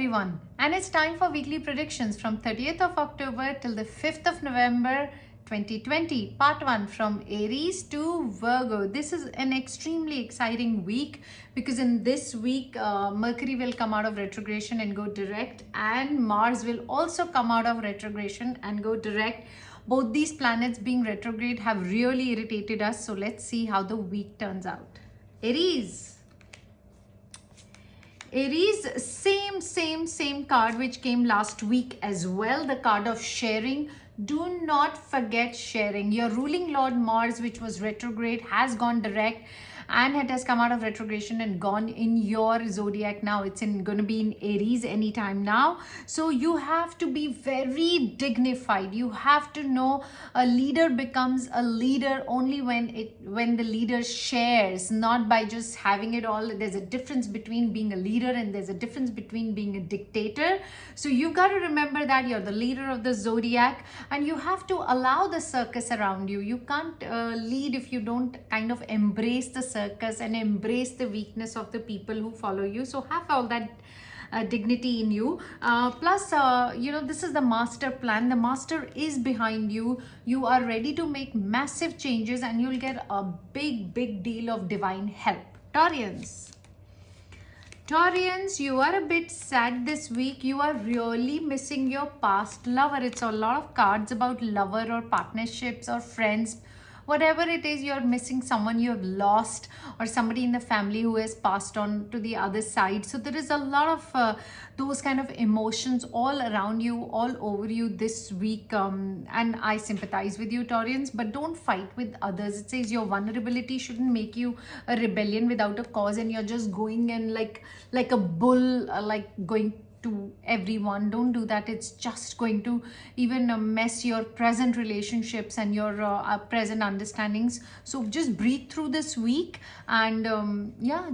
everyone, and it's time for weekly predictions from 30th of October till the 5th of November 2020. Part 1, from Aries to Virgo. This is an extremely exciting week because in this week Mercury will come out of retrogression and go direct, and Mars will also come out of retrogression and go direct. Both these planets being retrograde have really irritated us, so let's see how the week turns out. Aries, same card which came last week as well, the card of sharing. Do not forget sharing. Your ruling lord Mars, which was retrograde, has gone direct and it has come out of retrogression and gone in your zodiac now. It's going to be in Aries anytime now. So you have to be very dignified. You have to know a leader becomes a leader only when the leader shares, not by just having it all. There's a difference between being a leader and there's a difference between being a dictator. So you got to remember that you're the leader of the zodiac and you have to allow the circus around you. You can't lead if you don't kind of embrace the circus and embrace the weakness of the people who follow you. So have all that dignity in you. Plus, this is the master plan. The master is behind you. You are ready to make massive changes and you'll get a big deal of divine help. Taurians, you are a bit sad this week. You are really missing your past lover. It's a lot of cards about lover or partnerships or friends. Whatever it is, you're missing someone you have lost or somebody in the family who has passed on to the other side. So there is a lot of those kind of emotions all around you, all over you this week. And I sympathize with you, Taurians, but don't fight with others. It says your vulnerability shouldn't make you a rebellion without a cause and you're just going in like a bull, like going to everyone. Don't do that. It's just going to even mess your present relationships and your present understandings. So just breathe through this week and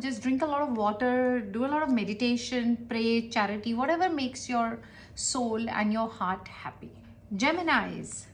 just drink a lot of water, do a lot of meditation, pray, charity, whatever makes your soul and your heart happy. Geminis,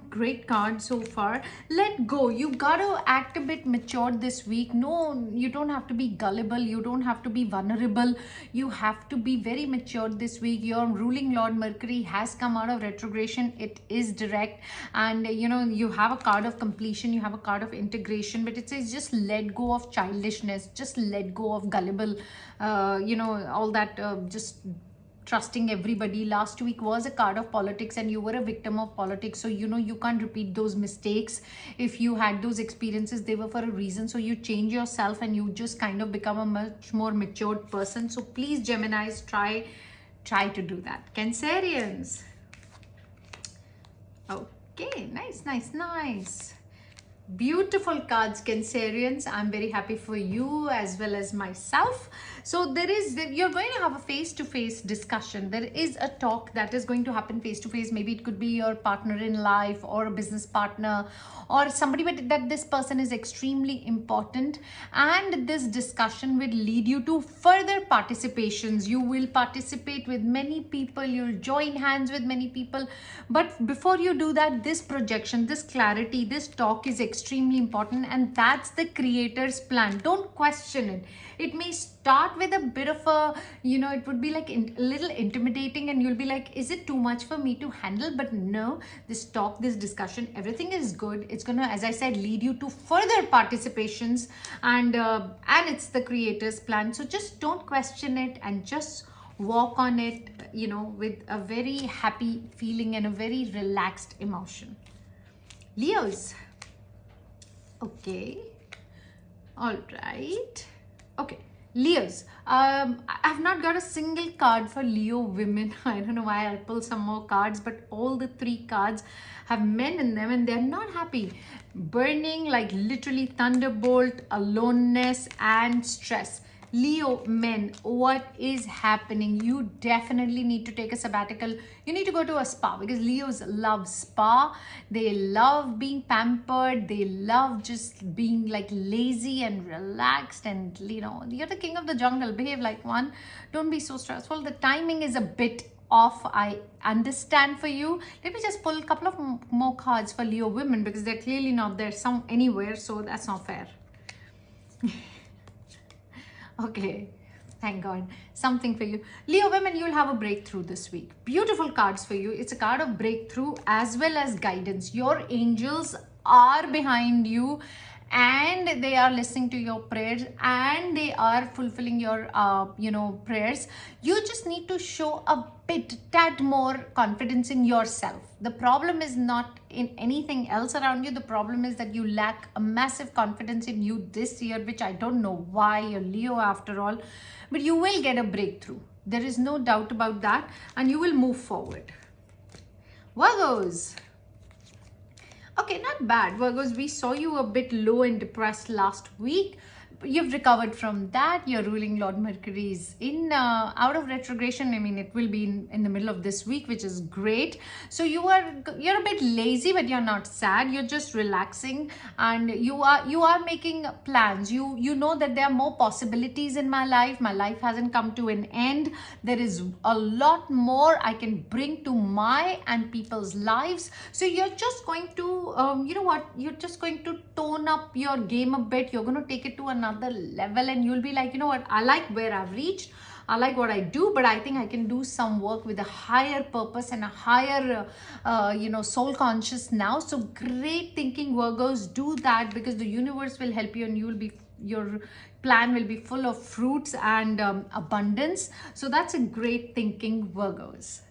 great card so far. Let go. You got to act a bit mature this week. No, you don't have to be gullible. You don't have to be vulnerable. You have to be very mature this week. Your ruling lord Mercury has come out of retrogression. It is direct and you have a card of completion. You have a card of integration, but it says just let go of childishness. Just let go of gullible, all that just trusting everybody. Last week was a card of politics and you were a victim of politics, so you can't repeat those mistakes. If you had those experiences, they were for a reason. So you change yourself and you just kind of become a much more matured person. So please, Geminis, try to do that. Cancerians, okay, nice. Beautiful cards, Cancerians. I'm very happy for you as well as myself. So you're going to have a face-to-face discussion. There is a talk that is going to happen face-to-face. Maybe it could be your partner in life or a business partner or somebody, but that this person is extremely important, and this discussion will lead you to further participations. You will participate with many people, you'll join hands with many people, but before you do that, this projection, this clarity, this talk is extremely important, and that's the creator's plan. Don't question it. It may start with a bit of a, it would be like a little intimidating and you'll be like, is it too much for me to handle? But no, this talk, this discussion, everything is good. It's gonna, as I said, lead you to further participations, and it's the creator's plan. So just don't question it and just walk on it, with a very happy feeling and a very relaxed emotion. Leos, okay, all right. Okay, Leos, I've not got a single card for Leo women. I don't know why. I'll pull some more cards, but all the 3 cards have men in them and they're not happy. Burning, like literally thunderbolt, aloneness and stress. Leo men, what is happening? You definitely need to take a sabbatical. You need to go to a spa, because Leos love spa. They love being pampered. They love just being like lazy and relaxed, and you're the king of the jungle. Behave like one. Don't be so stressful. The timing is a bit off, I understand, for you. Let me just pull a couple of more cards for Leo women, because they're clearly not there anywhere, so that's not fair. Okay, thank God. Something for you. Leo women, you'll have a breakthrough this week. Beautiful cards for you. It's a card of breakthrough as well as guidance. Your angels are behind you and they are listening to your prayers and they are fulfilling your prayers. You just need to show a tad more confidence in yourself. The problem is not in anything else around you. The problem is that you lack a massive confidence in you this year, which I don't know why. You're Leo after all, but you will get a breakthrough. There is no doubt about that, and you will move forward. Virgos. Okay, not bad, Virgos. We saw you a bit low and depressed last week. You've recovered from that. Your ruling Lord Mercury is in out of retrogression. I mean, it will be in the middle of this week, which is great. So you're a bit lazy, but you're not sad. You're just relaxing, and you are making plans. You know that there are more possibilities in my life. My life hasn't come to an end. There is a lot more I can bring to my and people's lives. So you're just going to you're just going to tone up your game a bit. You're going to take it to another level, and you'll be like, you know what, I like where I've reached, I like what I do, but I think I can do some work with a higher purpose and a higher soul conscious now. So great thinking, Virgos. Do that, because the universe will help you, and your plan will be full of fruits and abundance. So that's a great thinking, Virgos.